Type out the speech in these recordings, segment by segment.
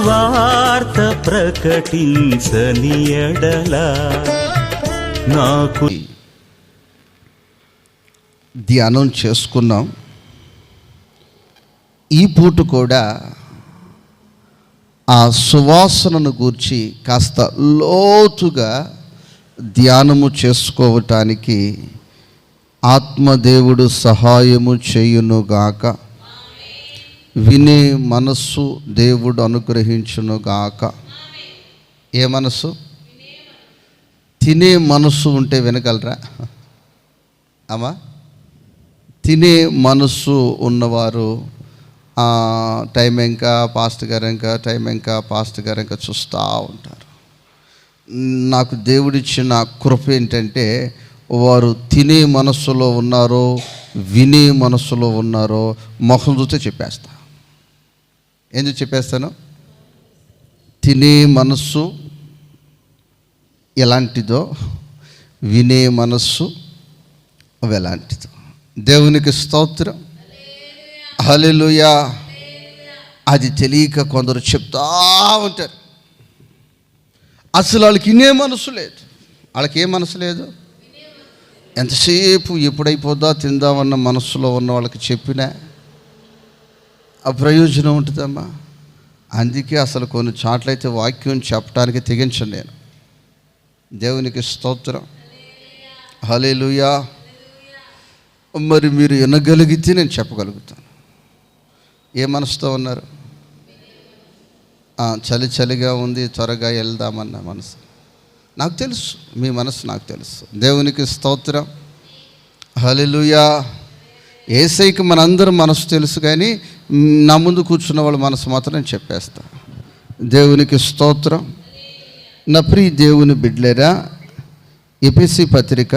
సువార్త ప్రకటించని ఎడల నాకు ధ్యానం చేసుకున్నాం. ఈ పూట కూడా ఆ సువాసనను గూర్చి కాస్త లోతుగా ధ్యానము చేసుకోవటానికి ఆత్మదేవుడు సహాయము చేయునుగాక. వినే మనస్సు దేవుడు అనుగ్రహించునుగాక. ఏ మనస్సు? తినే మనస్సు ఉంటే వినగలరా అమ్మా? తినే మనస్సు ఉన్నవారు టైం ఇంకా పాస్టర్ గారు ఇంకా చూస్తూ ఉంటారు. నాకు దేవుడిచ్చిన కృప ఏంటంటే వారు తినే మనస్సులో ఉన్నారో వినే మనస్సులో ఉన్నారో మొహం చూస్తే చెప్పేస్తా. ఎందుకు చెప్పేస్తాను? తినే మనస్సు ఎలాంటిదో, వినే మనస్సు ఎలాంటిదో. దేవునికి స్తోత్రం, హల్లెలూయా. అది తెలియక కొందరు చెప్తా ఉంటారు. అసలు వాళ్ళకి ఇనే మనసు లేదు. వాళ్ళకి ఏ మనసు లేదు? ఎంతసేపు ఎప్పుడైపోద్దా తిందామన్న మనస్సులో ఉన్న వాళ్ళకి చెప్పినా ఆ ప్రయోజనం ఉంటుందమ్మా. అందుకే అసలు కొన్ని చాట్లయితే వాక్యం చెప్పడానికి తెగించను నేను. దేవునికి స్తోత్రం, హల్లెలూయా. మరి మీరు వినగలిగితే నేను చెప్పగలుగుతాను. ఏ మనసుతో ఉన్నారు? చలిగా ఉంది, త్వరగా వెళ్దామన్న మనసు నాకు తెలుసు. మీ మనసు నాకు తెలుసు. దేవునికి స్తోత్రం, హల్లెలూయా. యేసయ్యకి మనందరం మనసు తెలుసు, కానీ నా ముందు కూర్చున్న వాళ్ళ మనసు మాత్రం నేను చెప్పేస్తా. దేవునికి స్తోత్రం. నా ప్రియ దేవుని బిడ్డలేరా, ఎఫెసీ పత్రిక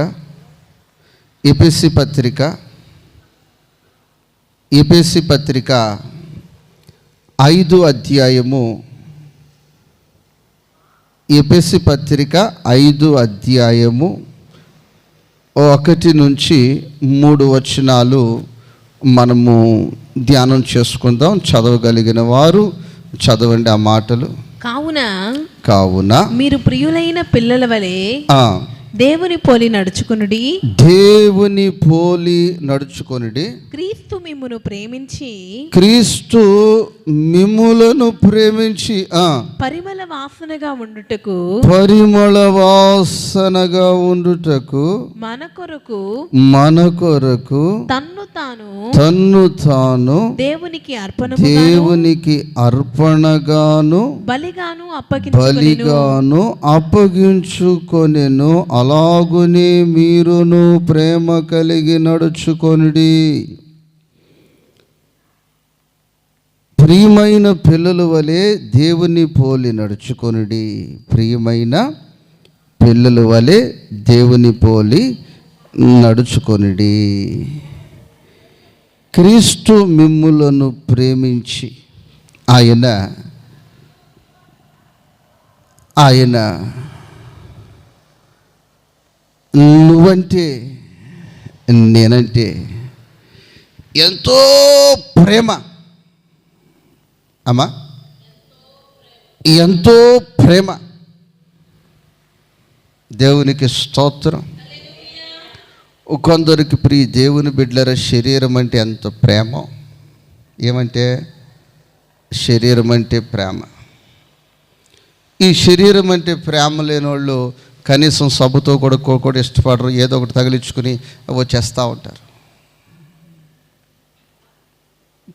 5వ అధ్యాయము, ఎఫెసీ పత్రిక 5వ అధ్యాయము 1 నుంచి 3 వచనాలు మనము ధ్యానం చేసుకుందాం. చదవగలిగిన వారు చదవండి ఆ మాటలు. కావున మీరు ప్రియులైన పిల్లల వలె దేవుని పోలి నడుచుకొనుడి. క్రీస్తు మిమ్ములను ప్రేమించి పరిమళ వాసనగా ఉండుటకు మన కొరకు తన్ను తాను దేవునికి అర్పణగాను బలిగాను అప్పగించుకొనెను. అలాగునే మీరును ప్రేమ కలిగి నడుచుకొనుడి. ప్రియమైన పిల్లల వలె దేవుని పోలి నడుచుకొనుడి. ప్రియమైన పిల్లల వలె దేవుని పోలి నడుచుకొనుడి. క్రీస్తు మిమ్ములను ప్రేమించి ఆయన నువ్వంటే నేనంటే ఎంతో ప్రేమ అమ్మా, ఎంతో ప్రేమ. దేవునికి స్తోత్రం. కొందరికి ప్రియ దేవుని బిడ్డల శరీరం అంటే ఎంత ప్రేమ. ఏమంటే శరీరం అంటే ప్రేమ. ఈ శరీరం అంటే ప్రేమ లేని వాళ్ళు కనీసం సబ్బుతో కూడా ఇష్టపడరు. ఏదో ఒకటి తగిలించుకుని వచ్చేస్తూ ఉంటారు.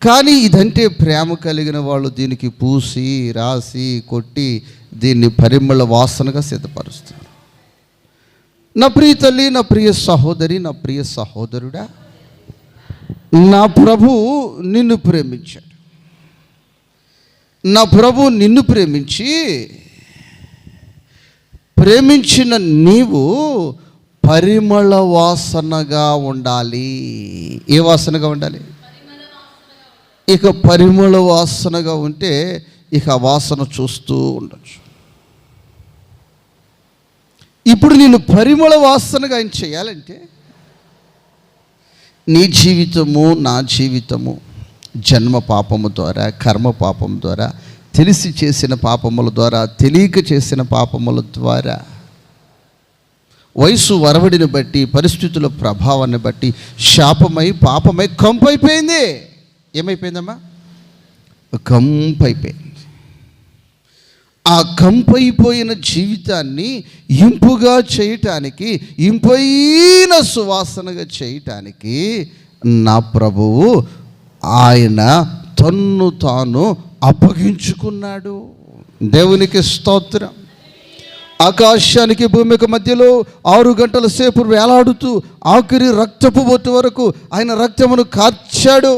కానీ ఇదంటే ప్రేమ కలిగిన వాళ్ళు దీనికి పూసి రాసి కొట్టి దీన్ని పరిమళ వాసనగా సిద్ధపరుస్తారు. నా ప్రియ తల్లి, నా ప్రియ సహోదరి, నా ప్రియ సహోదరుడా, నా ప్రభు నిన్ను ప్రేమించాడు. నా ప్రభు నిన్ను ప్రేమించిన నీవు పరిమళ వాసనగా ఉండాలి. ఏ వాసనగా ఉండాలి? ఇక పరిమళ వాసనగా ఉంటే ఇక వాసన చూస్తూ ఉండొచ్చు. ఇప్పుడు నేను పరిమళ వాసనగా ఆయన చేయాలంటే నీ జీవితము నా జీవితము జన్మ పాపము ద్వారా, కర్మ పాపం ద్వారా తెలిసి చేసిన పాపముల ద్వారా, తెలియక చేసిన పాపముల ద్వారా, వయసు వరవడిని బట్టి, పరిస్థితుల ప్రభావాన్ని బట్టి శాపమై పాపమై కంపైపోయింది. ఏమైపోయిందమ్మా? కంపైపోయింది. ఆ కంపైపోయిన జీవితాన్ని ఇంపుగా చేయటానికి, ఇంపైన సువాసనగా చేయటానికి నా ప్రభువు ఆయన తన్ను తాను అప్పగించుకున్నాడు. దేవునికి స్తోత్రం. ఆకాశానికి భూమికి మధ్యలో 6 గంటల సేపు వేలాడుతూ ఆఖరి రక్తపు బొట్టు వరకు ఆయన రక్తమును కార్చాడు.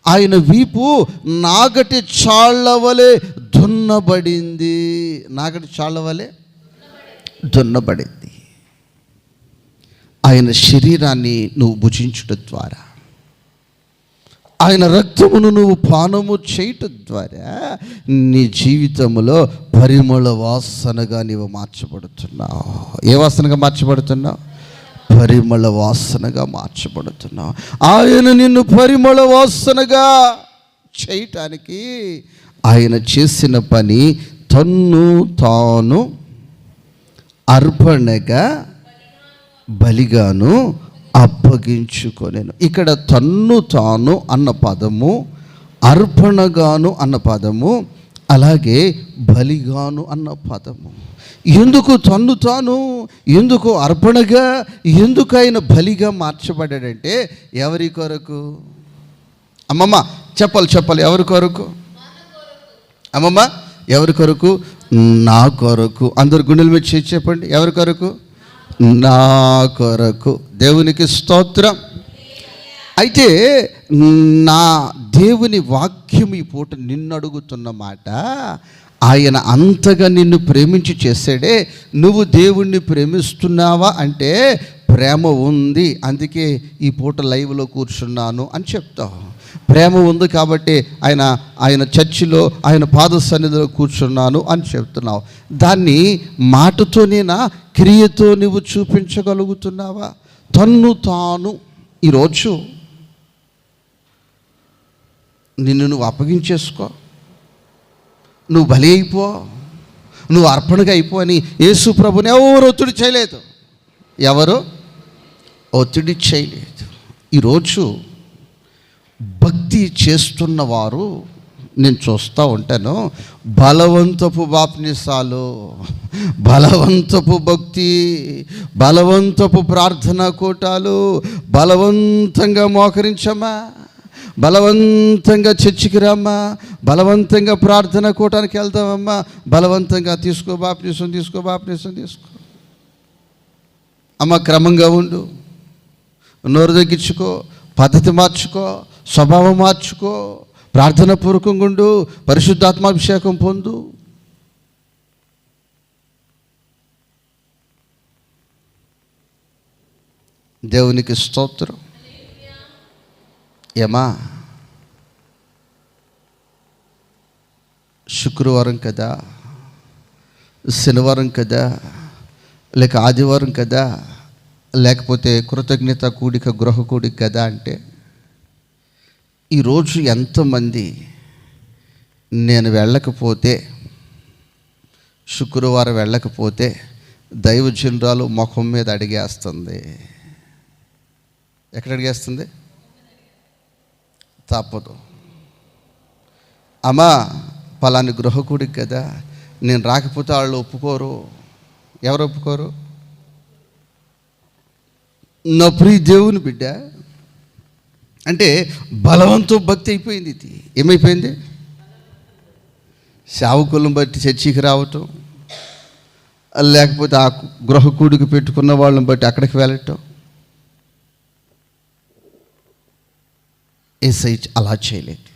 ఆయన వీపు నాగటి చాళ్ల వలె దున్నబడింది. నాగటి చాళ్ల వలె దున్నబడింది. ఆయన శరీరాన్ని నువ్వు భుజించుట ద్వారా, ఆయన రక్తమును నువ్వు పానము చేయటం ద్వారా నీ జీవితంలో పరిమళ వాసనగా నీవు మార్చబడుతున్నావు. ఏ వాసనగా మార్చబడుతున్నావు? పరిమళ వాసనగా మార్చబడుతున్నావు. ఆయన నిన్ను పరిమళ వాసనగా చేయటానికి ఆయన చేసిన పని తన్ను తాను అర్పణగా, బలిగాను అప్పగించుకొనెను. ఇక్కడ తన్ను తాను అన్న పదము, అర్పణగాను అన్న పదము, అలాగే బలిగాను అన్న పదము. ఎందుకు తన్ను తాను, ఎందుకు అర్పణగా, ఎందుకు ఆయన బలిగా మార్చబడ్డాడంటే ఎవరి కొరకు? అమ్మమ్మ చెప్పాలి, ఎవరి కొరకు? అమ్మమ్మ ఎవరి కొరకు? నా కొరకు. అందరు గుండెల మీద చేసి చెప్పండి. ఎవరి కొరకు? నా కొరకు. దేవునికి స్తోత్రం. అయితే నా దేవుని వాక్యం ఈ పూట నిన్ను అడుగుతున్న మాట, ఆయన అంతగా నిన్ను ప్రేమించి చేశాడే, నువ్వు దేవుణ్ణి ప్రేమిస్తున్నావా అంటే ప్రేమ ఉంది, అందుకే ఈ పూట లైవ్లో కూర్చున్నాను అని చెప్తావు. ప్రేమ ఉంది కాబట్టి ఆయన చర్చిలో ఆయన పాద సన్నిధిలో కూర్చున్నాను అని చెప్తున్నావు. దాన్ని మాటతోనేనా, క్రియతో నువ్వు చూపించగలుగుతున్నావా? తన్ను తాను ఈరోజు నిన్ను నువ్వు అప్పగించేసుకో, నువ్వు బలి అయిపో, నువ్వు అర్పణగా అయిపో అని యేసు ప్రభుని ఎవరు ఒత్తిడి చేయలేదు. ఎవరు ఒత్తిడి చేయలేదు. ఈరోజు భక్తి చేస్తున్న వారు నేను చూస్తూ ఉంటాను. బలవంతపు బాప్నిసాలు, బలవంతపు భక్తి, బలవంతపు ప్రార్థనా కూటాలు, బలవంతంగా మోకరించమ్మా, బలవంతంగా చర్చికి రామ్మా, బలవంతంగా ప్రార్థన కూటానికి వెళ్తామమ్మా, బలవంతంగా తీసుకో బాప్నిసం తీసుకో అమ్మ, క్రమంగా ఉండు, నోరు తగ్గించుకో, పద్ధతి మార్చుకో, స్వభావం మార్చుకో, ప్రార్థన పూర్వకంగా ఉండు, పరిశుద్ధాత్మాభిషేకం పొందు. దేవునికి స్తోత్రం. ఏమా, శుక్రవారం కదా, శనివారం కదా, లేక ఆదివారం కదా, లేకపోతే కృతజ్ఞత కూడిక, గృహ కూడిక కదా అంటే ఈరోజు ఎంతమంది నేను వెళ్ళకపోతే, శుక్రవారం వెళ్ళకపోతే దైవజనురాలు ముఖం మీద అడిగేస్తుంది. ఎక్కడ అడిగేస్తుంది? తప్పదు. అమ్మా పలాని గృహ కూడిక కదా, నేను రాకపోతే వాళ్ళు ఒప్పుకోరు. ఎవరు ఒప్పుకోరు? నా ప్రియ దేవుని బిడ్డ. అంటే బలవంతం భక్తి అయిపోయింది. ఇది ఏమైపోయింది? సేవకులను బట్టి చర్చికి రావటం, లేకపోతే ఆ గృహ కూడికి పెట్టుకున్న వాళ్ళని బట్టి అక్కడికి వెళ్ళటం. యేసయ్య అలా చేయలేదు.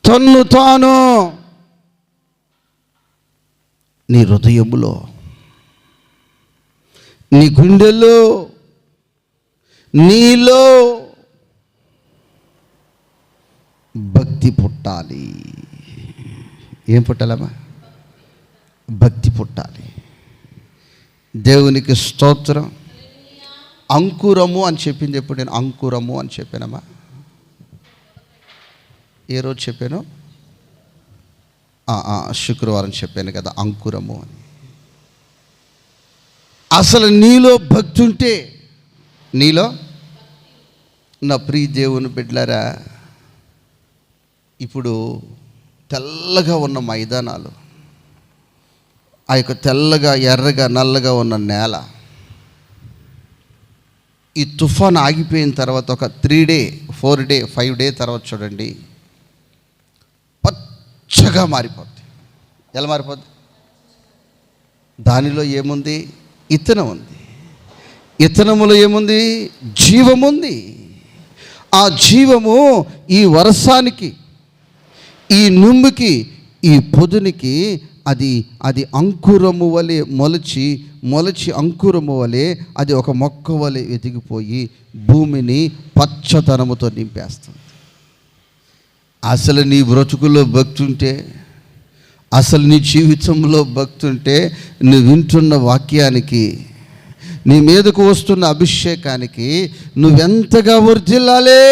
తన్ను తాను నీ హృదయములో, నీ గుండెలో, నీలో భక్తి పుట్టాలి. ఏం పుట్టాలమ్మా? భక్తి పుట్టాలి. దేవునికి స్తోత్రం. అంకురము అని చెప్పింది ఎప్పుడు? నేను అంకురము అని చెప్పానమ్మా. ఏ రోజు చెప్పాను? శుక్రవారం చెప్పాను కదా, అంకురము అని. అసలు నీలో భక్తి ఉంటే, నీలో నా ప్రియ దేవుని బిడ్డలారా, ఇప్పుడు తెల్లగా ఉన్న మైదానాలు, ఆ యొక్క తెల్లగా ఎర్రగా నల్లగా ఉన్న నేల, ఈ తుఫాన్ ఆగిపోయిన తర్వాత ఒక 3 డే 4 డే 5 డే తర్వాత చూడండి, పచ్చగా మారిపోద్ది. ఎలా మారిపోద్ది? దానిలో ఏముంది? ఇత్తనం ఉంది. ఇత్తనములో ఏముంది? జీవముంది. ఆ జీవము ఈ వర్షానికి, ఈ నుంబుకి, ఈ పొదునికి అది అంకురము వలె మొలచి అంకురము వలె అది ఒక మొక్క వలె ఎదిగిపోయి భూమిని పచ్చదనముతో నింపేస్తుంది. అసలు నీ బ్రతుకులో భక్తి ఉంటే, అసలు నీ జీవితంలో భక్తి ఉంటే, నువ్వు వింటున్న వాక్యానికి, నీ మీదకు వస్తున్న అభిషేకానికి నువ్వెంతగా వర్ధిల్లాలే,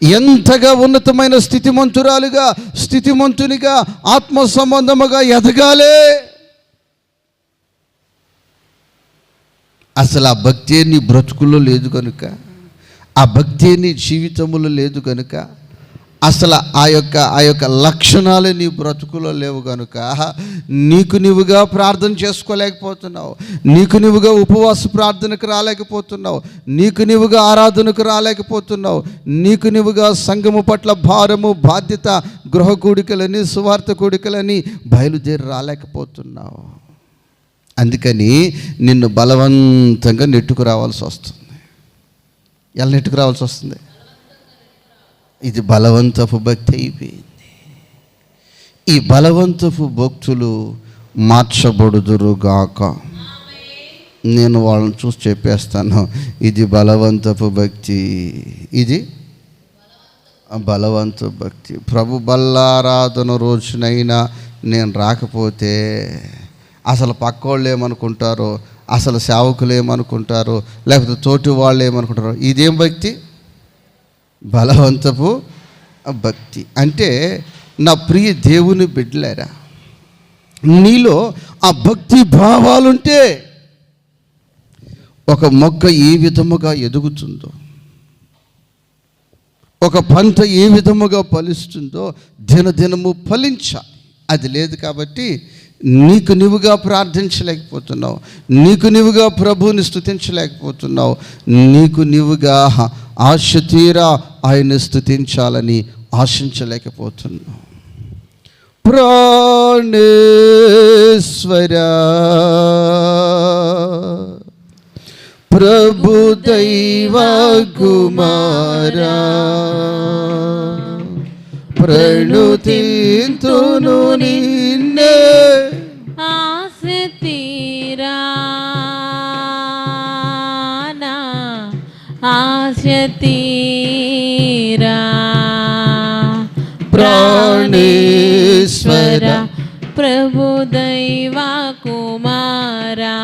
ఎంతగా ఉన్నతమైన స్థితిమంతునిగా ఆత్మ సంబంధముగా ఎదగాలే. అసలు ఆ భక్తి నీ బ్రతుకుల్లో లేదు కనుక, ఆ భక్తి నీ జీవితంలో లేదు కనుక, అసలు ఆ యొక్క లక్షణాలు నీ బ్రతుకులో లేవు కనుక నీకు నీవుగా ప్రార్థన చేసుకోలేకపోతున్నావు, నీకు నీవుగా ఉపవాస ప్రార్థనకు రాలేకపోతున్నావు, నీకు నీవుగా ఆరాధనకు రాలేకపోతున్నావు, నీకు నీవుగా సంఘము పట్ల భారము, బాధ్యత, గృహ కూడికలని, సువార్త కూడికలని బయలుదేరి రాలేకపోతున్నావు. అందుకని నిన్ను బలవంతంగా నెట్టుకు రావాల్సి వస్తుంది. ఎలా నెట్టుకు రావాల్సి వస్తుంది? ఇది బలవంతపు భక్తి అయిపోయింది. ఈ బలవంతపు భక్తులు మార్చబడుదురుగాక. నేను వాళ్ళని చూసి చెప్పేస్తాను, ఇది బలవంతపు భక్తి, ఇది బలవంతపు భక్తి. ప్రభు బల్లారాధన రోజునైనా నేను రాకపోతే అసలు పక్కోళ్ళు ఏమనుకుంటారో, అసలు సేవకులు ఏమనుకుంటారో, లేకపోతే తోటి వాళ్ళు ఏమనుకుంటారో. ఇదేం భక్తి? బలవంతపు భక్తి. అంటే నా ప్రియ దేవుని బిడ్డలారా, నీలో ఆ భక్తి భావాలుంటే ఒక మొక్క ఏ విధముగా ఎదుగుతుందో, ఒక పంట ఏ విధముగా ఫలిస్తుందో దినదినము ఫలించాలి. అది లేదు కాబట్టి నీకు నీవుగా ప్రార్థించలేకపోతున్నావు, నీకు నీవుగా ప్రభువుని స్తుతించలేకపోతున్నావు, నీకు నీవుగా ఆశ తీరా ఆయన్ని స్తుతించాలని ఆశించలేకపోతున్నావు. ప్రాణేశ్వరా ప్రభు దైవ కుమారా ప్రణుతింతును నిన్నే ఆశ తీరా ఆశ తీరా ప్రాణేశ్వర ప్రభు దైవ కుమారా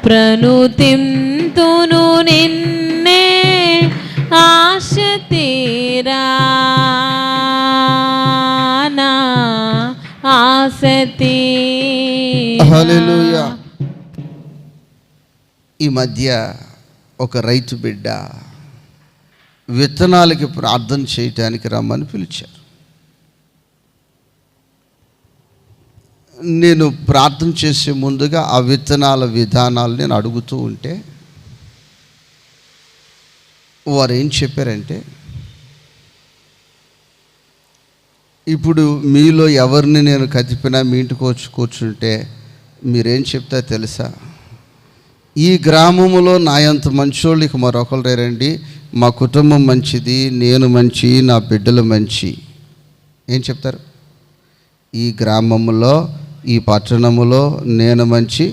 ప్రణుతింతును నిన్నే ఆశ తీరా ఆశ తీరా. హల్లెలూయా. ఈ మధ్య ఒక రైతు బిడ్డ విత్తనాలకి ప్రార్థన చేయటానికి రమ్మని పిలిచారు. నేను ప్రార్థన చేసే ముందుగా ఆ విత్తనాల విధానాలు నేను అడుగుతూ ఉంటే వారు ఏం చెప్పారంటే, ఇప్పుడు మీలో ఎవరిని నేను కదిపినా మీ ఇంటికి వచ్చి కూర్చుంటే మీరేం చెప్తారో తెలుసా? ఈ గ్రామంలో నా అంత మంచోళ్ళు ఇక మరొకరు రండి, మా కుటుంబం మంచిది, నేను మంచి, నా బిడ్డలు మంచి. ఏం చెప్తారు? ఈ గ్రామంలో, ఈ పట్టణములో నేను మంచి,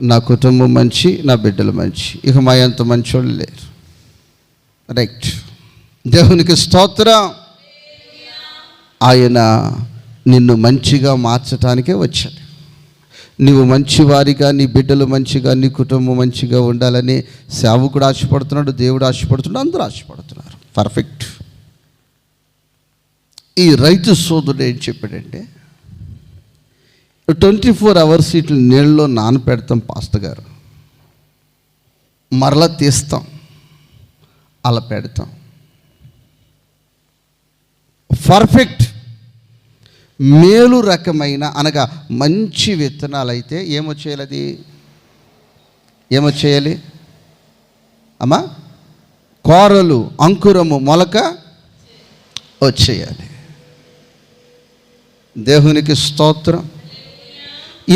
నా కుటుంబం మంచి, నా బిడ్డలు మంచి, ఇక మా అంత మంచోళ్ళు లేరు. రైట్. దేవునికి స్తోత్రం. ఆయన నిన్ను మంచిగా మార్చటానికే వచ్చాడు. నీవు మంచివారిగా, నీ బిడ్డలు మంచిగా, నీ కుటుంబం మంచిగా ఉండాలని సేవకుడు ఆశపడుతున్నాడు, దేవుడు ఆశపడుతున్నాడు, అందరూ ఆశపడుతున్నారు. పర్ఫెక్ట్. ఈ రైతు సోదరుడు ఏం చెప్పాడంటే, 24 hours ఇట్లా నీళ్ళలో నానపెడతాం పాస్టర్ గారు, మరలా తీస్తాం, అలా పెడతాం. పర్ఫెక్ట్ మేలు రకమైన అనగా మంచి విత్తనాలు అయితే ఏమొచ్చేయాలి, అది ఏమొచ్చేయాలి అమ్మా, కోరలు, అంకురము, మొలక వచ్చేయాలి. దేవునికి స్తోత్రం.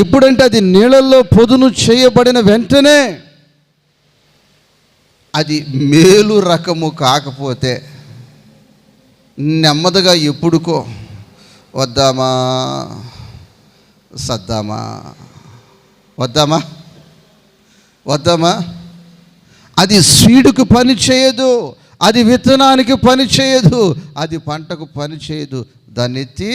ఇప్పుడంటే అది నీళ్ళల్లో పొదును చేయబడిన వెంటనే అది మేలు రకము కాకపోతే నెమ్మదిగా ఎప్పుడుకో వద్దామా సద్దామా వద్దామా వద్దామా, అది సీడుకు పని చేయదు, అది విత్తనానికి పని చేయదు, అది పంటకు పని చేయదు. దాన్ని ఎత్తి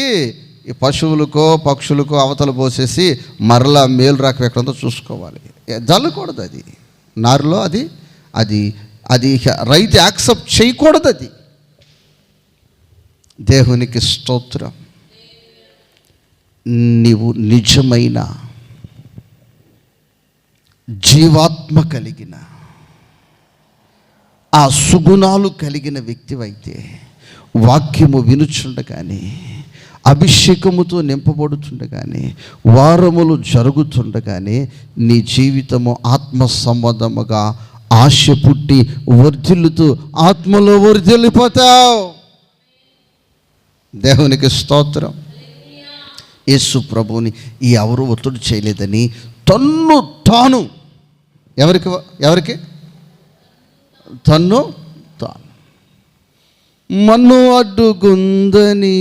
ఈ పశువులకో పక్షులకో అవతల పోసేసి మరలా మేలు రకం ఎక్కడంతో చూసుకోవాలి. జల్లకూడదు అది నారులో, అది అది అది రైతు యాక్సెప్ట్ చేయకూడదు. అది దేవునికి స్తోత్రం. నీవు నిజమైన జీవాత్మ కలిగిన ఆ సుగుణాలు కలిగిన వ్యక్తివైతే వాక్యము వినుచుండగానే, అభిషేకముతో నింపబడుతుండగానే, వారములు జరుగుతుండగానే నీ జీవితము ఆత్మ సంబంధముగా ఆశ పుట్టి వర్ధిల్లుతూ ఆత్మలో వర్ధిల్లిపోతావు. దేవునికి స్తోత్రం. యేసు ప్రభువుని ఎవరు ఒత్తిడి చేయలేదని తన్ను తాను ఎవరికి తన్ను తాను మన్ను అడ్డుగుందని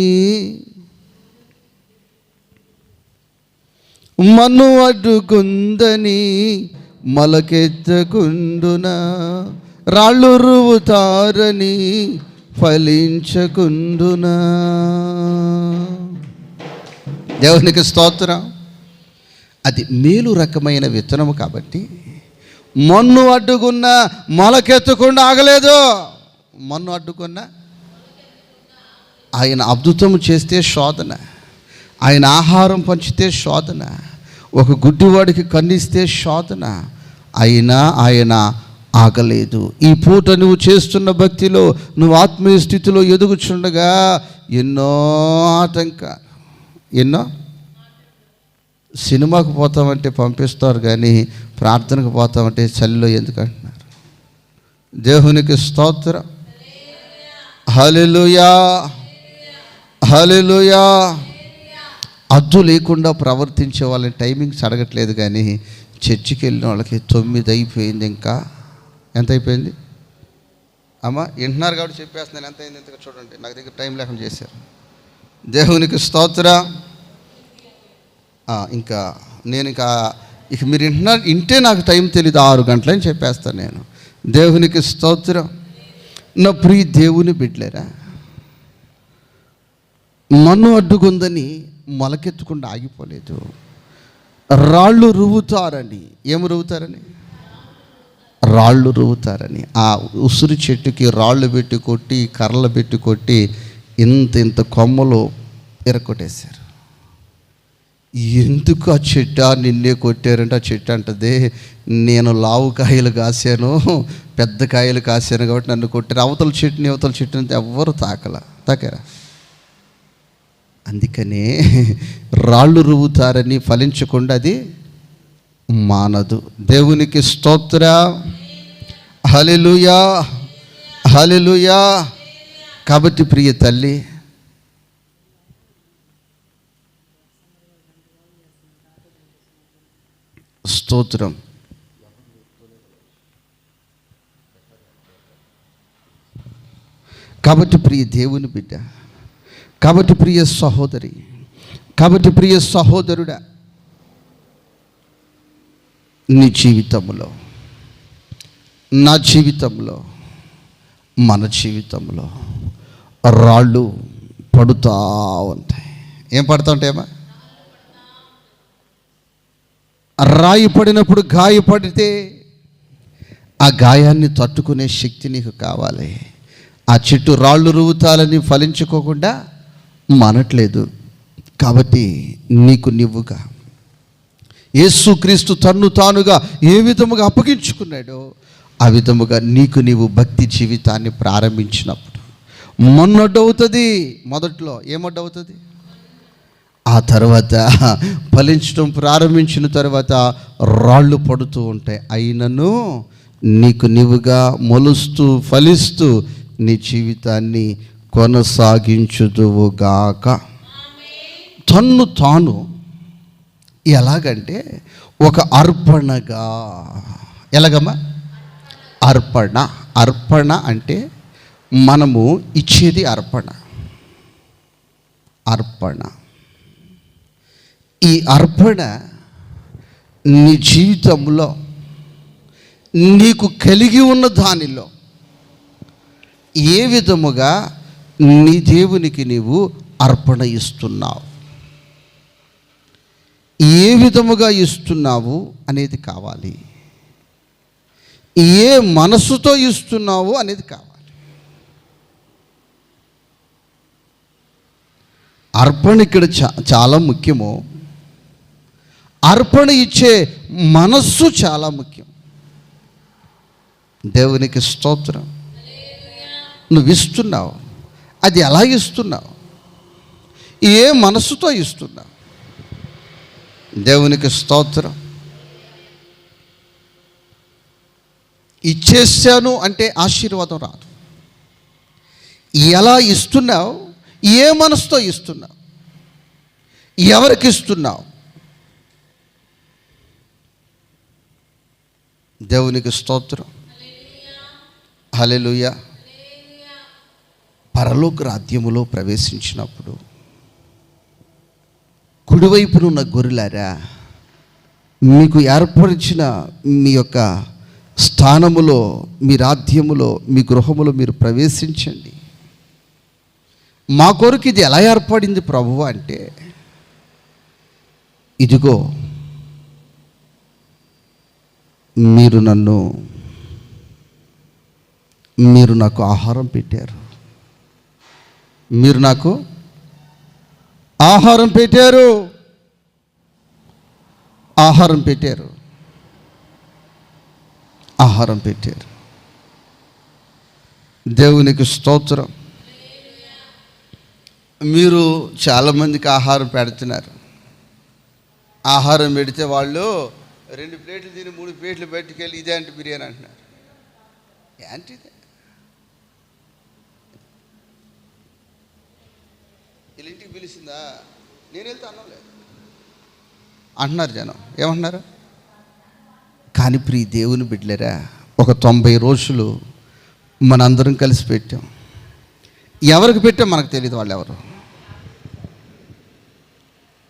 మలకెత్తకుండునా, రాళ్ళు రువుతారని ఫలించకుండునా. దేవునికి స్తోత్రం. అది మేలు రకమైన విత్తనము కాబట్టి మన్ను అడ్డుకున్న మొలకెత్తకుండా ఆగలేదు. మన్ను అడ్డుకున్న ఆయన అద్భుతము చేస్తే శోధన, ఆయన ఆహారం పంచితే శోధన, ఒక గుడ్డివాడికి కన్నిస్తే శోధన, అయినా ఆయన ఆగలేదు. ఈ పూట నువ్వు చేస్తున్న భక్తిలో, నువ్వు ఆత్మీయ స్థితిలో ఎదుగుచుండగా ఎన్నో ఆటంకాలు, ఎన్నో. సినిమాకు పోతామంటే పంపిస్తారు కానీ ప్రార్థనకు పోతామంటే చలిలో ఎందుకు అంటున్నారు. దేవునికి స్తోత్రం. హల్లెలూయా, హల్లెలూయా. అద్దు లేకుండా ప్రవర్తించే వాళ్ళని టైమింగ్స్ అడగట్లేదు కానీ చర్చికి వెళ్ళిన వాళ్ళకి 9 అయిపోయింది. ఇంకా ఎంత అయిపోయింది అమ్మ? వింటున్నారు కాబట్టి చెప్పేస్తున్నాను. ఎంత అయింది ఇంతగా చూడండి, నాకు దగ్గర టైం లేకుండా చేశారు. దేవునికి స్తోత్రం. ఇంకా నేను ఇక మీరు వింటే నాకు టైం తెలీదు, 6 గంటలని చెప్పేస్తాను నేను. దేవునికి స్తోత్రం. నా ప్రియ దేవుని బిడ్డలేరా, మన్ను అడ్డుకుందని మొలకెత్తకుండా ఆగిపోలేదు. రాళ్ళు రువుతారని, ఏమి రువుతారని? రాళ్ళు రువుతారని. ఆ ఉసిరి చెట్టుకి రాళ్ళు పెట్టి కొట్టి, కర్రలు పెట్టి కొట్టి ఇంత కొమ్మలు ఎరగొట్టేశారు. ఎందుకు ఆ చెట్టు నిన్నే కొట్టారంటే, ఆ చెట్టు అంటది, నేను లావు కాయలు కాసాను, పెద్ద కాయలు కాసాను కాబట్టి నన్ను కొట్టారు. అవతల చెట్టుని ఎవ్వరు తాకరా. అందుకనే రాళ్ళు రువుతారని ఫలించకుండా అది మానదు. దేవునికి స్తోత్రం. హల్లెలూయా, హల్లెలూయా. కాబట్టి ప్రియ తల్లి, స్తోత్రం. కాబట్టి ప్రియ దేవుని బిడ్డ, కాబట్టి ప్రియ సహోదరి, కాబట్టి ప్రియ సహోదరుడా, నీ జీవితంలో, నా జీవితంలో, మన జీవితంలో రాళ్ళు పడుతూ ఉంటాయి. ఏం పడుతూ ఉంటాయమ్మా? రాయి పడినప్పుడు గాయపడితే ఆ గాయాన్ని తట్టుకునే శక్తి నీకు కావాలి. ఆ చెట్టు రాళ్ళు రువుతాలని ఫలించుకోకుండా మానట్లేదు. కాబట్టి నీకు నీవుగా యేసుక్రీస్తు తన్ను తానుగా ఏ విధముగా అప్పగించుకున్నాడో ఆ విధముగా నీకు నీవు భక్తి జీవితాన్ని ప్రారంభించినప్పుడు మొన్నొడ్డవుతుంది. మొదట్లో ఏమొడ్డవుతుంది, ఆ తర్వాత ఫలించడం ప్రారంభించిన తర్వాత రాళ్ళు పడుతూ ఉంటాయి. అయినను నీకు నీవుగా మొలుస్తూ ఫలిస్తూ నీ జీవితాన్ని కొనసాగించుదువుగాక. తన్ను తాను ఎలాగంటే ఒక అర్పణగా. ఎలాగమ్మా? అర్పణ. అర్పణ అంటే మనము ఇచ్చేది అర్పణ. అర్పణ. ఈ అర్పణ నీ జీవితంలో నీకు కలిగి ఉన్న దానిలో ఏ విధముగా నీ దేవునికి నీవు అర్పణ ఇస్తున్నావు, ఏ విధముగా ఇస్తున్నావు అనేది కావాలి. ఏ మనసుతో ఇస్తున్నావు అనేది కావాలి. అర్పణ ఇక్కడ చాలా ముఖ్యము. అర్పణ ఇచ్చే మనస్సు చాలా ముఖ్యం. దేవునికి స్తోత్రం. నువ్వు ఇస్తున్నావు, అది ఎలా ఇస్తున్నావు, ఏ మనస్సుతో ఇస్తున్నావు? దేవునికి స్తోత్రం. ఇచ్చేసాను అంటే ఆశీర్వాదం రాదు. ఎలా ఇస్తున్నావు, ఏ మనసుతో ఇస్తున్నావు, ఎవరికి ఇస్తున్నావు? దేవునికి స్తోత్రం. హల్లెలూయా. పరలోక రాజ్యములో ప్రవేశించినప్పుడు కుడివైపునున్న గొర్రెలారా, మీకు ఏర్పరిచిన మీ యొక్క స్థానములో, మీ రాజ్యములో, మీ గృహములో మీరు ప్రవేశించండి. మా కొరకు ఇది ఎలా ఏర్పడింది ప్రభువా అంటే, ఇదిగో మీరు నాకు ఆహారం పెట్టారు, మీరు నాకు ఆహారం పెట్టారు, ఆహారం పెట్టారు, ఆహారం పెట్టారు. దేవునికి స్తోత్రం. మీరు చాలామందికి ఆహారం పెడుతున్నారు. ఆహారం పెడితే వాళ్ళు 2 ప్లేట్లు తిని 3 ప్లేట్లు బయటికెళ్ళి ఇదే అంటే బిర్యానీ అంటున్నారు. ఏంటిదే? వీళ్ళ ఇంటికి పిలిచిందా, నేను వెళ్తే అన్నం లేదు అంటున్నారు జనం. ఏమంటున్నారు? కానీ ప్రియ దేవుని బిడ్డలేరా, ఒక 90 రోజులు మనందరం కలిసి పెట్టాం. ఎవరికి పెట్టాం మనకు తెలియదు, వాళ్ళు ఎవరు.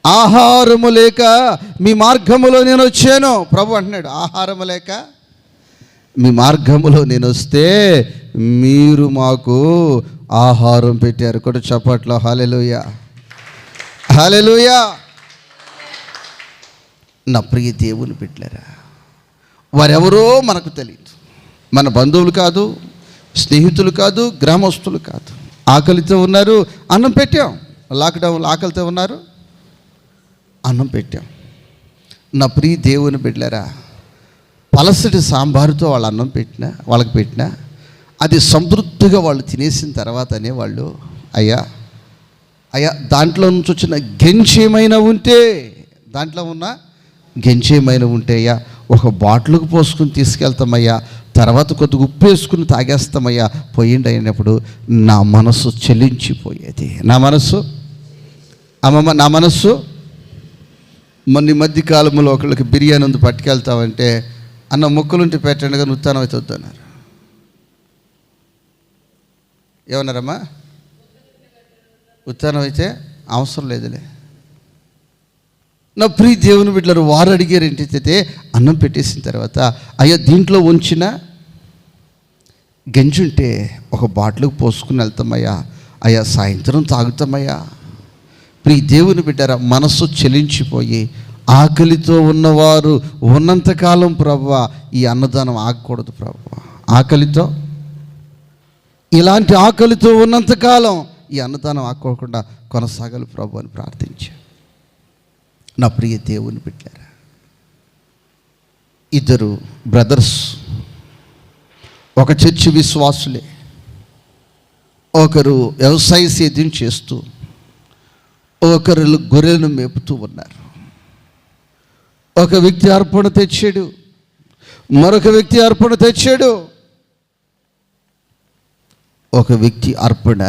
ఆహారము లేక మీ మార్గములో నేను వచ్చాను ప్రభు అంటున్నాడు. ఆహారము లేక మీ మార్గములో నేను వస్తే మీరు మాకు ఆహారం పెట్టారు. కూడా చప్పట్లో హల్లెలూయా, హల్లెలూయా. నా ప్రియ దేవుని బిడ్డలారా, వారెవరో మనకు తెలియదు. మన బంధువులు కాదు, స్నేహితులు కాదు, గ్రామస్తులు కాదు. ఆకలితో ఉన్నారు, అన్నం పెట్టాం. లాక్డౌన్లో ఆకలితో ఉన్నారు, అన్నం పెట్టాం. నా ప్రియ దేవుని బిడ్డలారా, పలసటి సాంబారుతో వాళ్ళు అన్నం వాళ్ళకి పెట్టినా అది సంతృప్తిగా వాళ్ళు తినేసిన తర్వాతనే వాళ్ళు అయ్యా దాంట్లో నుంచి వచ్చిన గెంచేమైనా ఉంటే, దాంట్లో ఉన్న గెంచేమైనా ఉంటే అయ్యా ఒక బాటిల్కి పోసుకుని తీసుకెళ్తామయ్యా, తర్వాత కొద్దిగా ఉప్పు వేసుకుని తాగేస్తామయ్యా, పోయిండి అయినప్పుడు నా మనసు చెలించిపోయేది. నా మనసు అమ్మమ్మ, నా మనసు. మొన్న ఈ మధ్య కాలంలో ఒకళ్ళకి బిర్యానీ ఉంది పట్టుకెళ్తామంటే, అన్న ముక్కలుంటే పెట్టండి కానీ ఉత్తానం అయితే వద్దన్నారు. ఏమన్నారమ్మా? ఉత్తానం అయితే అవసరం లేదులే. నా ప్రియ దేవుని బిడ్డలు వారు అడిగారు ఏంటైతే, అన్నం పెట్టేసిన తర్వాత అయ్యా దీంట్లో ఉంచిన గంజుంటే ఒక బాటిల్కి పోసుకుని వెళ్తామయ్యా, అయ్యా సాయంత్రం తాగుతామయ్యా. ప్రియ దేవుని బిడ్డరా, మనస్సు చెలించిపోయి ఆకలితో ఉన్నవారు ఉన్నంతకాలం ప్రభువా ఈ అన్నదానం ఆగకూడదు ప్రభువా. ఆకలితో, ఇలాంటి ఆకలితో ఉన్నంతకాలం ఈ అన్నదానం ఆకోకుండా కొనసాగాలి ప్రభు అని ప్రార్థించాను. నా ప్రియ దేవుని బిడ్డలారా, ఇద్దరు బ్రదర్స్, ఒక చర్చి విశ్వాసులే, ఒకరు వ్యవసాయ సేద్యం చేస్తూ ఒకరు గొర్రెలను మేపుతూ ఉన్నారు. ఒక వ్యక్తి అర్పణ తెచ్చాడు, మరొక వ్యక్తి అర్పణ తెచ్చాడు. ఒక వ్యక్తి అర్పణ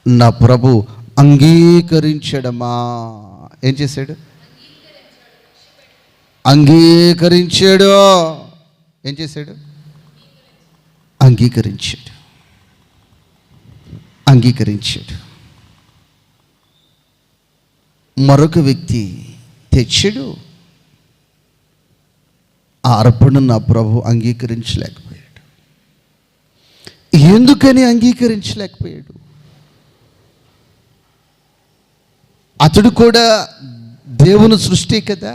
నా ప్రభు అంగీకరించడమా, ఏం చేశాడు? అంగీకరించాడు. ఏం చేశాడు? అంగీకరించాడు. మరొక వ్యక్తి తెచ్చాడు, ఆ అర్పణ నా ప్రభు అంగీకరించలేకపోయాడు. ఎందుకని అంగీకరించలేకపోయాడు? అతడు కూడా దేవుని సృష్టి కదా,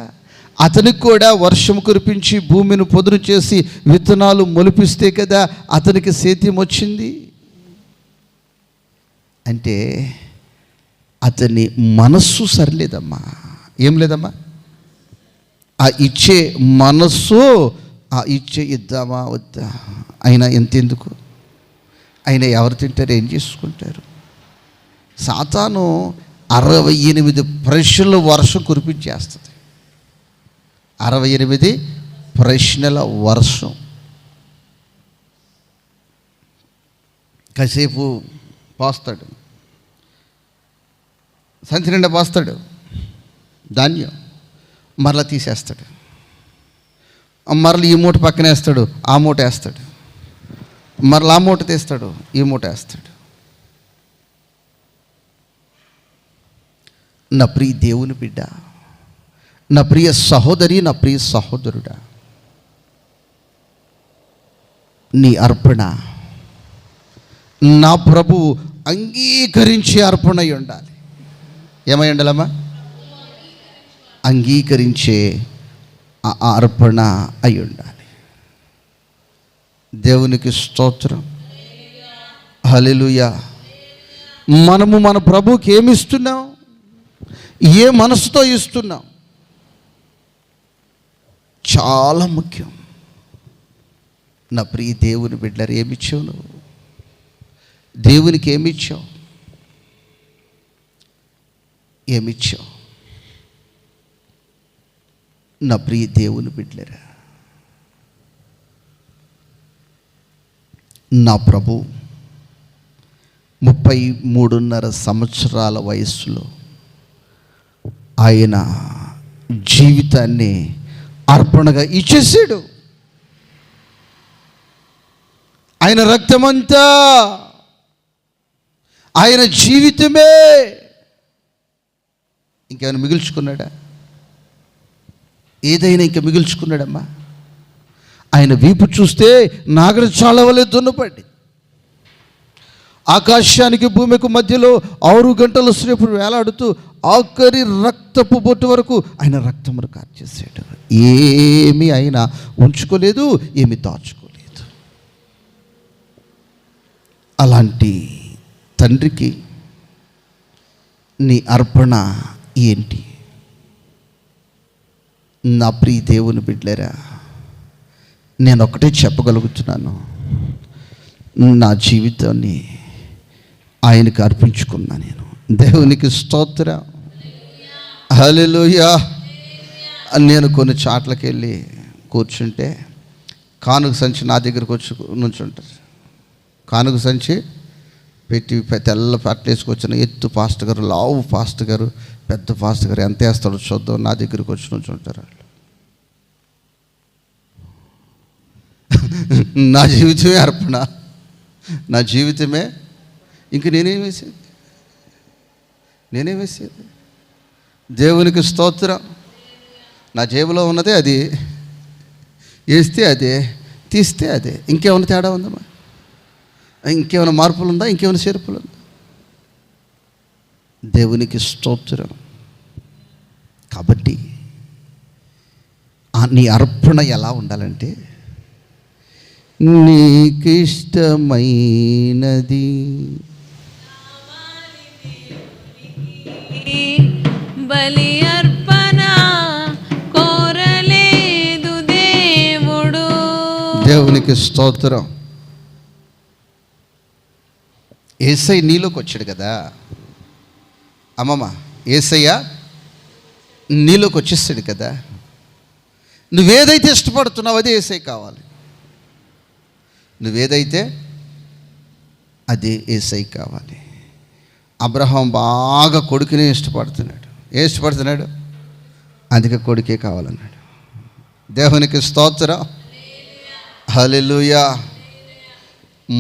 అతనికి కూడా వర్షం కురిపించి భూమిని పొదును చేసి విత్తనాలు మొలిపిస్తే కదా అతనికి సేద్యం వచ్చింది. అంటే అతని మనస్సు సరిలేదమ్మా. ఏం లేదమ్మా? ఆ ఇచ్చే మనస్సు, ఆ ఇచ్చే ఇద్దామా వద్దా, అయినా ఎంతెందుకు, అయినా ఎవరు తింటారు, ఏం చేసుకుంటారు. సాతాను 68 ప్రశ్నలు వర్షం కురిపించేస్తుంది. 68 ప్రశ్నల వర్షం. కాసేపు పోస్తాడు, సంచి నిండా పోస్తాడు ధాన్యం, మరలా తీసేస్తాడు, మరలా ఈ మూట పక్కన వేస్తాడు, ఆ మూట వేస్తాడు, మరలా ఆ మూట తీస్తాడు, ఈ మూట వేస్తాడు. నా ప్రియ దేవుని బిడ్డ, నా ప్రియ సహోదరి, నా ప్రియ సహోదరుడా, నీ అర్పణ నా ప్రభు అంగీకరించే అర్పణ అయి ఉండాలి. ఏమై ఉండాలమ్మా? అంగీకరించే ఆ అర్పణ అయి ఉండాలి. దేవునికి స్తోత్రం, హల్లెలూయా. మనము మన ప్రభువుకి ఏమి ఇస్తున్నాం, ఏ మనసుతో ఇస్తున్నాం, చాలా ముఖ్యం. నా ప్రియ దేవుని బిడ్డలారా, ఏమిచ్చావు నువ్వు? దేవునికి ఏమిచ్చావు? ఏమిచ్చావు? నా ప్రియ దేవుని బిడ్డలారా, నా ప్రభు 33.5 సంవత్సరాల వయస్సులో ఆయన జీవితాన్ని అర్పణగా ఇచ్చేసాడు. ఆయన రక్తమంతా, ఆయన జీవితమే. ఇంకేమైనా మిగుల్చుకున్నాడా? ఏదైనా ఇంకా మిగుల్చుకున్నాడమ్మా? ఆయన వీపు చూస్తే నాగర చాలవలే దున్నపడి, ఆకాశానికి భూమికి మధ్యలో 6 గంటల సేపు వేలాడుతూ ఆఖరి రక్తపు బొట్టు వరకు ఆయన రక్తమును కార్చేసాడు. ఏమీ ఆయన ఉంచుకోలేదు, ఏమి దాచుకోలేదు. అలాంటి తండ్రికి నీ అర్పణ ఏంటి? నా ప్రియ దేవుని బిడ్డలారా, నేను ఒకటే చెప్పగలుగుతున్నాను, నా జీవితాన్ని ఆయనకు అర్పించుకున్నా. నేను దేవునికి స్తోత్రం, హల్లెలూయా. నేను కొన్ని చాట్లకి వెళ్ళి కూర్చుంటే కానుక సంచి నా దగ్గరకు వచ్చి నుంచుంటారు. కానుక సంచి పెట్టి తెల్ల పట్టేసుకొచ్చిన ఎత్తు పాస్టర్ గారు, లావు పాస్టర్ గారు, పెద్ద పాస్టర్ గారు ఎంత వేస్తాడో చూద్దాం, నా దగ్గరికి వచ్చి నుంచుంటారు వాళ్ళు. నా జీవితమే అర్పణ, నా జీవితమే. ఇంక నేనేం వేసేది? దేవునికి స్తోత్రం. నా జేబులో ఉన్నదే అది, వేస్తే అదే, తీస్తే అదే. ఇంకేమైనా తేడా ఉందమ్మా? ఇంకేమైనా మార్పులు ఉందా? ఇంకేమైనా చేర్పులు ఉందా? దేవునికి స్తోత్రం. కాబట్టి నీ అర్పణ ఎలా ఉండాలంటే, నీకిష్టమైనది బలి అర్పణ కోరలేదు దేవుడు. దేవునికి స్తోత్రం. యేసయ్య నీలోకి వచ్చాడు కదా అమ్మమ్మ, యేసయ్య నీలోకి వచ్చేస్తాడు కదా. నువ్వేదైతే ఇష్టపడుతున్నావు అదే యేసయ్య కావాలి. నువ్వేదైతే అదే యేసయ్య కావాలి. అబ్రహాం బాగా కొడుకునే ఇష్టపడుతున్నాడు. ఇష్టపడుతున్నాడు, అందుకే కొడుకే కావాలన్నాడు. దేవునికి స్తోత్రం. హల్లెలూయా.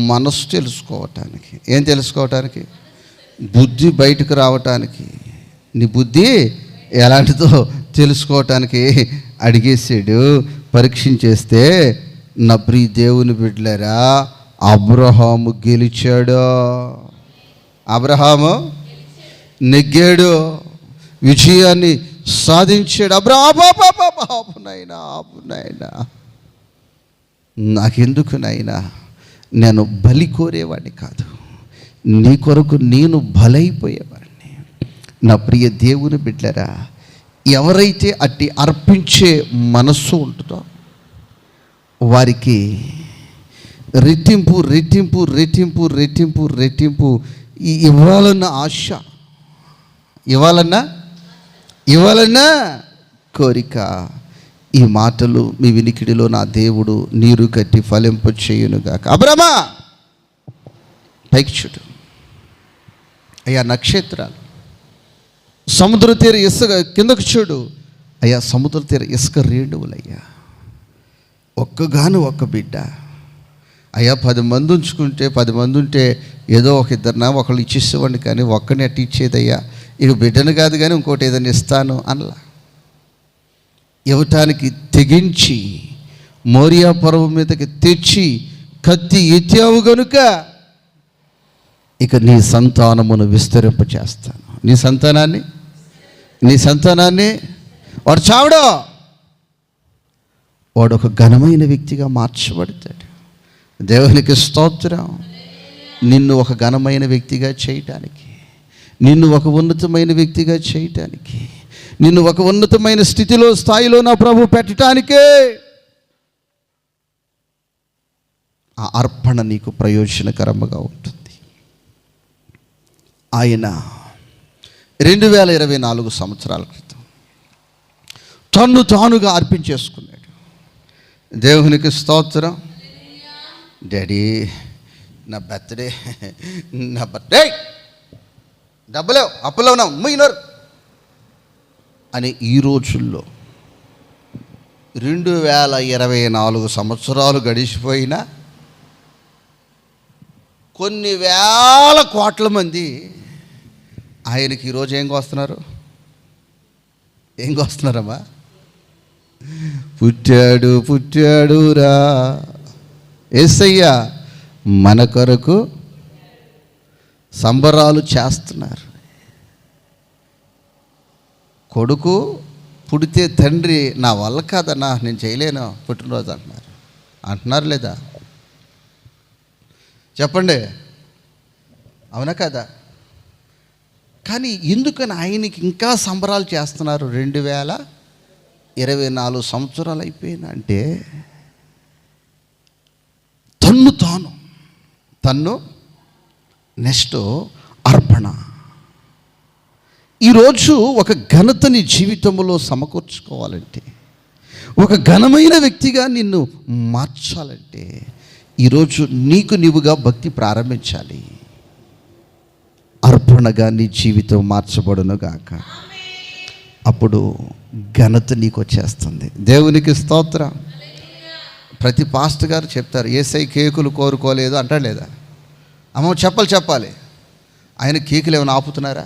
మనసు తెలుసుకోవటానికి, ఏం తెలుసుకోవటానికి? బుద్ధి బయటకు రావటానికి, నీ బుద్ధి ఎలాంటిదో తెలుసుకోవటానికి అడిగేసాడు. పరీక్షించేస్తే నా ప్రియ దేవుని బిడ్డలారా, అబ్రహాము గెలిచాడు. అబ్రహాము నెగ్గాడు, విజయాన్ని సాధించాడు. ఆపునైనా నాకెందుకు నైనా, నేను బలి కోరేవాడిని కాదు, నీ కొరకు నేను బలైపోయేవాడిని. నా ప్రియ దేవుని బిడ్డలారా, ఎవరైతే అట్టి అర్పించే మనస్సు ఉంటుందో వారికి రెట్టింపు రెట్టింపు రెట్టింపు రెట్టింపు రెట్టింపు ఇవ్వాలన్న ఆశ, ఇవ్వాలన్న కోరిక. ఈ మాటలు మీ వినికిడిలో నా దేవుడు నీరు కట్టి ఫలింప చేయునుగాక. అబ్రహమా పైకి చూడు, అయ్యా నక్షత్రాలు, సముద్ర తీర ఇసుక కిందకు చూడు, అయ్యా సముద్ర తీర ఇసుక రేణువులయ్యా. ఒక్క బిడ్డ అయ్యా. 10 మంది ఉంచుకుంటే 10 మంది ఉంటే ఏదో ఒక ఇద్దరినా ఒకళ్ళు ఇచ్చేసేవాడిని, కానీ ఒక్కని అట్టి ఇచ్చేదయ్యా. ఇక బిడ్డను కాదు కానీ ఇంకోటి ఏదైనా ఇస్తాను అనలా. ఇవ్వటానికి తెగించి మోరియా పర్వతం మీదకి తెచ్చి కత్తి ఎత్తావు గనుక ఇక నీ సంతానమును విస్తరింప చేస్తాను. నీ సంతానాన్ని వాడు చావడో, వాడు ఒక ఘనమైన వ్యక్తిగా మార్చబడతాడు. దేవునికి స్తోత్రం. నిన్ను ఒక ఘనమైన వ్యక్తిగా చేయటానికి, నిన్ను ఒక ఉన్నతమైన వ్యక్తిగా చేయటానికి, నిన్ను ఒక ఉన్నతమైన స్థితిలో స్థాయిలో నా ప్రభు పెట్టడానికే ఆ అర్పణ నీకు ప్రయోజనకరంగా ఉంటుంది. ఆయన 2024 సంవత్సరాల క్రితం తన్ను తానుగా అర్పించేసుకున్నాడు. దేవునికి స్తోత్రం. డాడీ నా బర్త్డే డబ్బులు అప్పులో ఉన్నాం ముయ్యినోరు అని ఈ రోజుల్లో 2024 సంవత్సరాలు గడిచిపోయినా కొన్ని వేల కోట్ల మంది ఆయనకి ఈరోజు ఏం కోస్తున్నారమ్మా? పుట్టాడురా యేసయ్య మన కొరకు సంబరాలు చేస్తున్నారు. కొడుకు పుడితే తండ్రి నా వల్ల కాదన్నా, నేను చేయలేను పుట్టినరోజు అంటున్నారు లేదా? చెప్పండి, అవునా కదా? కానీ ఎందుకని ఆయనకి ఇంకా సంబరాలు చేస్తున్నారు? 2024 సంవత్సరాలు అయిపోయినా అంటే తన్ను నెక్స్ట్ అర్పణ. ఈరోజు ఒక ఘనతని జీవితంలో సమకూర్చుకోవాలంటే, ఒక ఘనమైన వ్యక్తిగా నిన్ను మార్చాలంటే ఈరోజు నీకు నీవుగా భక్తి ప్రారంభించాలి. అర్పణగా నీ జీవితం మార్చబడునుగాక. అప్పుడు ఘనత నీకు వచ్చేస్తుంది. దేవునికి స్తోత్రం. ప్రతి పాస్టర్ గారు చెప్తారు, యేసయ్య కేకులు కోరుకోలేదు అంటాడు లేదా? అమ్మ చెప్పాలి. ఆయన కేకులు ఏమైనా ఆపుతున్నారా?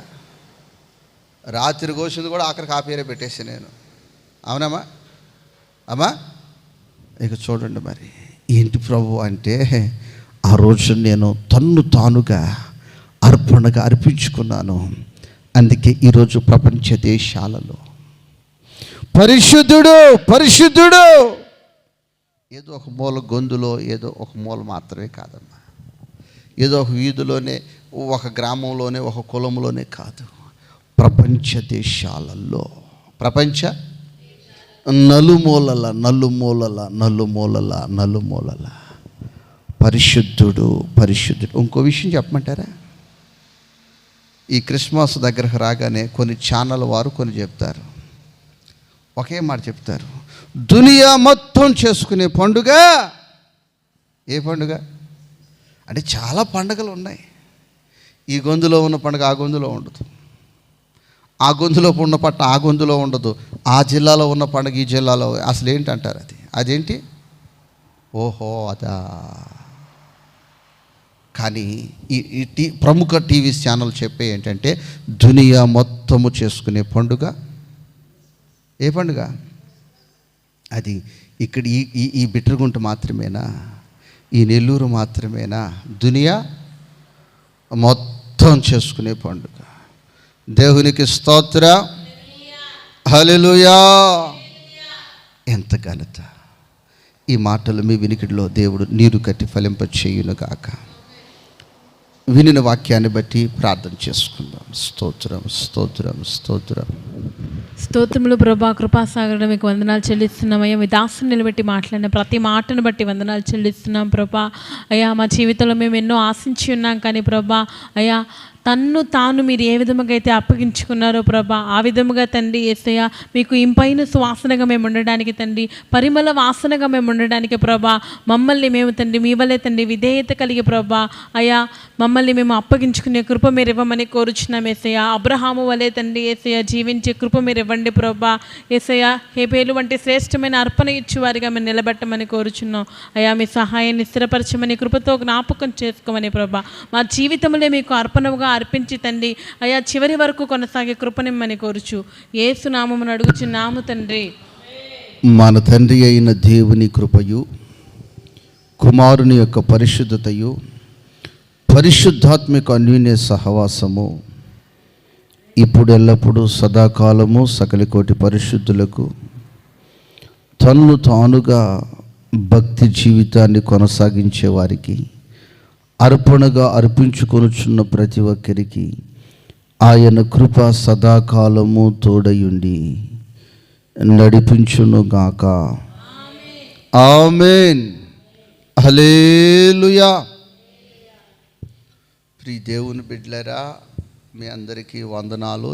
రాత్రి కోసింది కూడా ఆఖరికి ఆపేరే పెట్టేసి నేను. అవునమ్మా? అమ్మా ఇక చూడండి మరి ఏంటి ప్రభు అంటే, ఆ రోజు నేను తన్ను తానుగా అర్పణగా అర్పించుకున్నాను. అందుకే ఈరోజు ప్రపంచ దేశాలలో పరిశుద్ధుడు ఏదో ఒక మూల గొంతులో, ఏదో ఒక మూల మాత్రమే కాదమ్మా, ఏదో ఒక వీధిలోనే, ఒక గ్రామంలోనే, ఒక కులంలోనే కాదు, ప్రపంచ దేశాలలో, ప్రపంచ నలుమూలల నలుమూలల నలుమూలల నలుమూలల పరిశుద్ధుడు పరిశుద్ధుడు. ఇంకో విషయం చెప్పమంటారా? ఈ క్రిస్మస్ దగ్గరకు రాగానే కొన్ని ఛానల్ వారు కొన్ని చెప్తారు, ఒకే మాట చెప్తారు, దునియా మొత్తం చేసుకునే పండుగ. ఏ పండుగ అంటే చాలా పండుగలు ఉన్నాయి. ఈ గొంతులో ఉన్న పండుగ ఆ గొంతులో ఉండదు, ఆ గొంతులో ఉన్న పట్ల ఆ గొంతులో ఉండదు, ఆ జిల్లాలో ఉన్న పండుగ ఈ జిల్లాలో. అసలు ఏంటంటారు అది? అదేంటి? ఓహో అదా. కానీ ఈ ప్రముఖ టీవీ ఛానల్ చెప్పే ఏంటంటే దునియా మొత్తము చేసుకునే పండుగ. ఏ పండుగ అది? ఇక్కడ ఈ బిట్రగుంట మాత్రమేనా? ఈ నెల్లూరు మాత్రమేనా? దునియా మొత్తం చేసుకునే పండుగ. దేవునికి స్తోత్ర, హల్లెలూయా. ఎంత ఘనత! ఈ మాటలు మీ వినికిడిలో దేవుడు నీరు కట్టి ఫలింపచేయును గాక. వినిన వాక్యాన్ని బట్టి ప్రార్థన చేసుకుందాం. స్తోత్రం స్తోత్రం స్తోత్రం. స్తోత్రములు ప్రభా, కృపాసాగరం మీకు వందనాలు చెల్లిస్తున్నామయ్యా. మీ దాసుని నిలబెట్టి మాట్లాడిన ప్రతి మాటను బట్టి వందనాలు చెల్లిస్తున్నాం ప్రభా. అయ్యా, మా జీవితంలో మేము ఎన్నో ఆశించి ఉన్నాం, కానీ ప్రభా అయ్యా తన్ను తాను మీరు ఏ విధముగా అయితే అప్పగించుకున్నారో ప్రభా, ఆ విధముగా తండ్రి యేసయ్య మీకు ఇంపైన సువాసనగా మేము ఉండడానికి తండ్రి, పరిమళ వాసనగా మేము ఉండడానికి ప్రభా, మమ్మల్ని మేము తండ్రి మీ వల్లే తండ్రి విధేయత కలిగి ప్రభా అయ్యా మమ్మల్ని మేము అప్పగించుకునే కృప మీరు ఇవ్వమని కోరుచున్నాం యేసయ్య. అబ్రహాము వలే తండ్రి యేసయ్య జీవించే కృప మీరు ఇవ్వండి ప్రభా. యేసయ్య హేబేలు వంటి శ్రేష్టమైన అర్పణ ఇచ్చేవారిగా మేము నిలబెట్టమని కోరుచున్నాం అయ్యా. మీ సహాయాన్ని స్థిరపరచమని, కృపతో జ్ఞాపకం చేసుకోమని ప్రభా, మా జీవితంలో మీకు అర్పణగా అర్పించి తండ్రి అయ్యా చివరి వరకు కొనసాగే కృపనిమ్మని కోరుచు యేసు నామమును అడుగుచున్నాము తండ్రి. మన తండ్రి అయిన దేవుని కృపయు, కుమారుని యొక్క పరిశుద్ధతయు, పరిశుద్ధాత్మిక అన్యోన్య సహవాసము ఇప్పుడు ఎల్లప్పుడూ సదాకాలము సకల కోటి పరిశుద్ధులకు, తన్ను తానుగా భక్తి జీవితాన్ని కొనసాగించే వారికి, అర్పణగా అర్పించుకొనుచున్న ప్రతి ఒక్కరికి ఆయన కృప సదాకాలము తోడయుండి నడిపించునుగాక. ఆమేన్. హల్లెలూయా. ప్రియ దేవుని బిడ్డలారా, మీ అందరికీ వందనాలు.